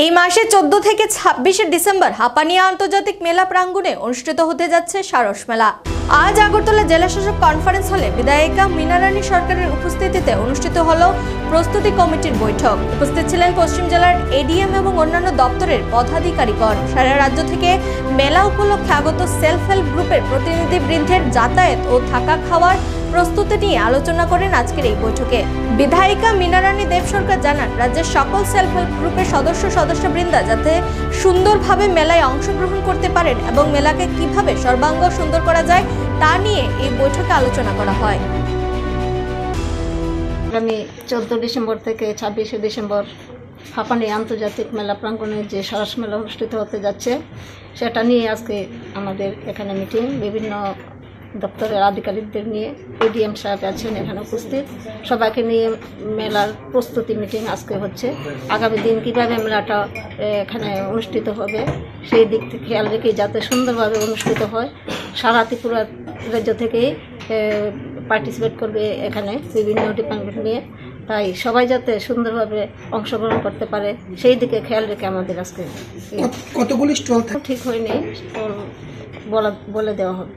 এই মাসে 14 থেকে 26 ডিসেম্বর হাপানিয়া আন্তর্জাতিক মেলা প্রাঙ্গণে অনুষ্ঠিত হতে যাচ্ছে সারস মেলা। আজ আগরতলা জেলা শাসক কনফারেন্স হলে বিধায়িকা মীনা রানী সরকারের উপস্থিতিতে অনুষ্ঠিত হলো প্রস্তুতি কমিটির বৈঠক। উপস্থিত ছিলেন পশ্চিম জেলার এডিএম এবং অন্যান্য দপ্তরের পদাধিকারীগণ। সারা রাজ্য থেকে মেলা উপলক্ষে আগত সেলফ হেল্প গ্রুপের প্রতিনিধিবৃন্দের যাতায়াত ও থাকা খাওয়ার প্রস্তুতি নিয়ে আলোচনা করেন আজকের এই বৈঠকে। বিধায়িকা মীনা রানী দেব সরকার জানান, রাজ্যের সকল সেলফ হেল্প গ্রুপের সদস্যবৃন্দা যাতে সুন্দরভাবে মেলায় অংশগ্রহণ করতে পারেন এবং মেলাকে কিভাবে সর্বাঙ্গ সুন্দর করা যায় তা নিয়ে এই বৈঠকে আলোচনা করা হয়। আগামী 14 ডিসেম্বর থেকে 26 ডিসেম্বর হাপানিয়া আন্তর্জাতিক মেলা প্রাঙ্গণে যে সারস মেলা অনুষ্ঠিত হতে যাচ্ছে সেটা নিয়ে আজকে আমাদের এখানে মিটিং। বিভিন্ন দপ্তরের আধিকারিকদের নিয়ে এডিএম সাহেব আছেন এখানে উপস্থিত, সবাইকে নিয়ে মেলার প্রস্তুতি মিটিং আজকে হচ্ছে। আগামী দিন কীভাবে মেলাটা এখানে অনুষ্ঠিত হবে সেই দিক থেকে খেয়াল রেখে যাতে সুন্দরভাবে অনুষ্ঠিত হয়। সারা ত্রিপুরা রাজ্য থেকেই পার্টিসিপেট করবে এখানে বিভিন্ন ডিপার্টমেন্ট নিয়ে, তাই সবাই যাতে সুন্দরভাবে অংশগ্রহণ করতে পারে সেই দিকে খেয়াল রেখে আমাদের আজকে কতগুলি স্টল ঠিক হয়নি, স্টল বলে দেওয়া হবে।